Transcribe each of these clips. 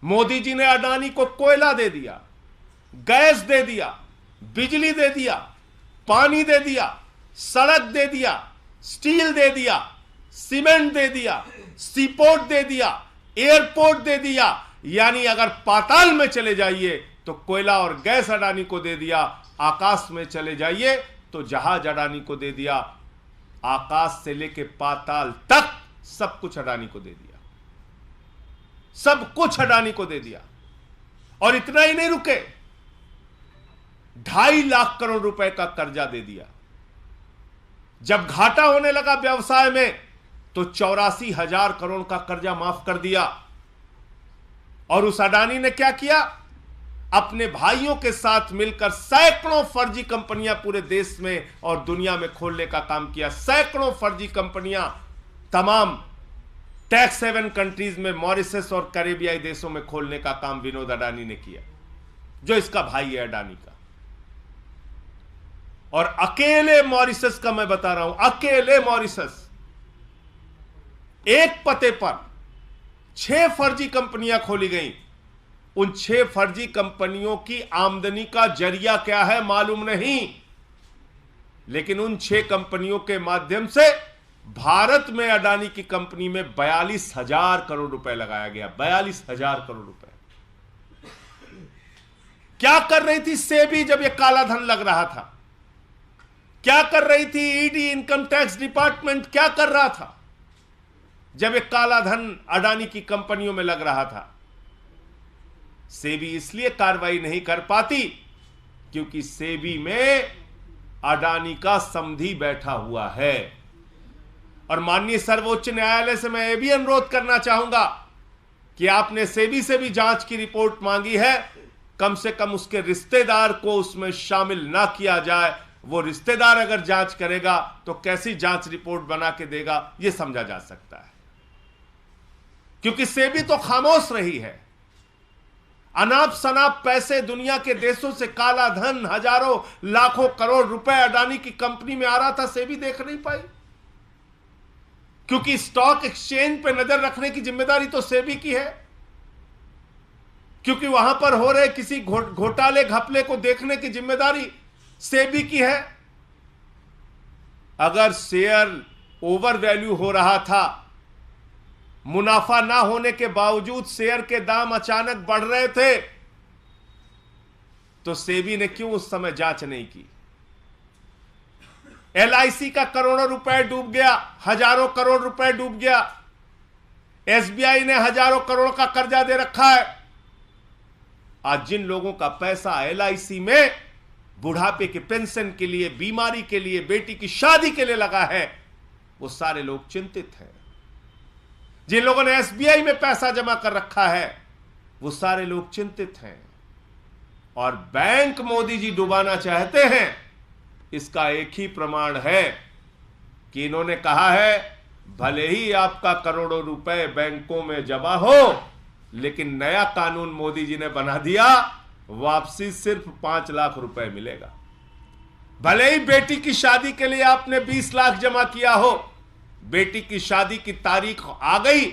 मोदी जी ने अडानी को कोयला दे दिया, गैस दे दिया, बिजली दे दिया, पानी दे दिया, सड़क दे दिया, स्टील दे दिया, सीमेंट दे दिया, सीपोर्ट दे दिया, एयरपोर्ट दे दिया। यानी अगर पाताल में चले जाइए तो कोयला और गैस अडानी को दे दिया, आकाश में चले जाइए तो जहाज अडानी को दे दिया, आकाश से लेके पाताल तक सब कुछ अडानी को दे दिया, सब कुछ अडानी को दे दिया। और इतना ही नहीं रुके, 2.5 लाख करोड़ रुपए का कर्जा दे दिया। जब घाटा होने लगा व्यवसाय में तो 84,000 करोड़ का कर्जा माफ कर दिया। और उस अडानी ने क्या किया, अपने भाइयों के साथ मिलकर सैकड़ों फर्जी कंपनियां पूरे देश में और दुनिया में खोलने का काम किया। सैकड़ों फर्जी कंपनियां तमाम टैक्स हेवन कंट्रीज में, मॉरिशस और कैरेबियाई देशों में खोलने का काम विनोद अडानी ने किया, जो इसका भाई है अडानी का। और अकेले मॉरिशस का मैं बता रहा हूं, अकेले मॉरिशस एक पते पर 6 फर्जी कंपनियां खोली गई। उन 6 फर्जी कंपनियों की आमदनी का जरिया क्या है मालूम नहीं, लेकिन उन 6 कंपनियों के माध्यम से भारत में अडानी की कंपनी में 42,000 करोड़ रुपए लगाया गया। 42,000 करोड़ रुपए। क्या कर रही थी सेबी जब यह काला धन लग रहा था? क्या कर रही थी ईडी, इनकम टैक्स डिपार्टमेंट क्या कर रहा था जब यह काला धन अडानी की कंपनियों में लग रहा था? सेबी इसलिए कार्रवाई नहीं कर पाती क्योंकि सेबी में अडानी का समधी बैठा हुआ है। और माननीय सर्वोच्च न्यायालय से मैं यह भी अनुरोध करना चाहूंगा कि आपने सेबी से भी जांच की रिपोर्ट मांगी है, कम से कम उसके रिश्तेदार को उसमें शामिल ना किया जाए। वो रिश्तेदार अगर जांच करेगा तो कैसी जांच रिपोर्ट बना के देगा, यह समझा जा सकता है। क्योंकि सेबी तो खामोश रही है। अनाप शनाप पैसे दुनिया के देशों से काला धन हजारों लाखों करोड़ रुपए अडानी की कंपनी में आ रहा था, सेबी देख नहीं पाई। क्योंकि स्टॉक एक्सचेंज पे नजर रखने की जिम्मेदारी तो सेबी की है, क्योंकि वहां पर हो रहे किसी घोटाले घपले को देखने की जिम्मेदारी सेबी की है। अगर शेयर ओवर वैल्यू हो रहा था, मुनाफा ना होने के बावजूद शेयर के दाम अचानक बढ़ रहे थे, तो सेबी ने क्यों उस समय जांच नहीं की? एलआईसी का करोड़ों रुपए डूब गया, हजारों करोड़ रुपए डूब गया। एसबीआई ने हजारों करोड़ का कर्जा दे रखा है। आज जिन लोगों का पैसा एलआईसी में बुढ़ापे के पेंशन के लिए, बीमारी के लिए, बेटी की शादी के लिए लगा है, वो सारे लोग चिंतित हैं। जिन लोगों ने एसबीआई में पैसा जमा कर रखा है, वो सारे लोग चिंतित हैं। और बैंक मोदी जी डुबाना चाहते हैं, इसका एक ही प्रमाण है कि इन्होंने कहा है भले ही आपका करोड़ों रुपए बैंकों में जमा हो, लेकिन नया कानून मोदी जी ने बना दिया, वापसी सिर्फ 5 लाख रुपए मिलेगा। भले ही बेटी की शादी के लिए आपने 20 लाख जमा किया हो, बेटी की शादी की तारीख आ गई,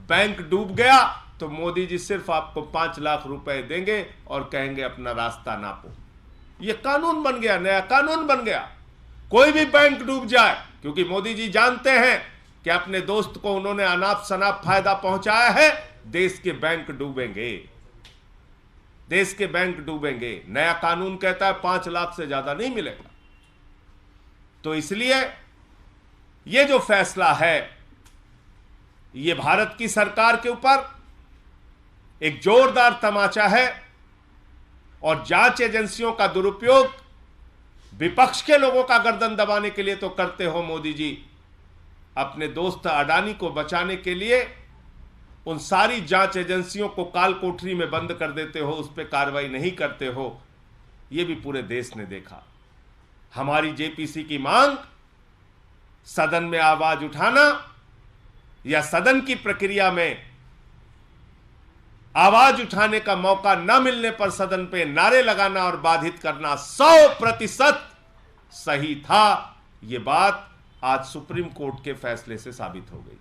बैंक डूब गया, तो मोदी जी सिर्फ आपको 5 लाख रुपए देंगे और कहेंगे अपना रास्ता नापो। यह कानून बन गया, नया कानून बन गया। कोई भी बैंक डूब जाए, क्योंकि मोदी जी जानते हैं कि अपने दोस्त को उन्होंने अनाप शनाप फायदा पहुंचाया है, देश के बैंक डूबेंगे, देश के बैंक डूबेंगे। नया कानून कहता है 5 लाख से ज्यादा नहीं मिलेगा। तो इसलिए यह जो फैसला है, यह भारत की सरकार के ऊपर एक जोरदार तमाचा है। और जांच एजेंसियों का दुरुपयोग विपक्ष के लोगों का गर्दन दबाने के लिए तो करते हो मोदी जी, अपने दोस्त अडानी को बचाने के लिए उन सारी जांच एजेंसियों को काल कोठरी में बंद कर देते हो, उस पर कार्रवाई नहीं करते हो। यह भी पूरे देश ने देखा। हमारी जेपीसी की मांग सदन में आवाज उठाना या सदन की प्रक्रिया में आवाज उठाने का मौका न मिलने पर सदन पे नारे लगाना और बाधित करना 100% सही था। यह बात आज सुप्रीम कोर्ट के फैसले से साबित हो गई।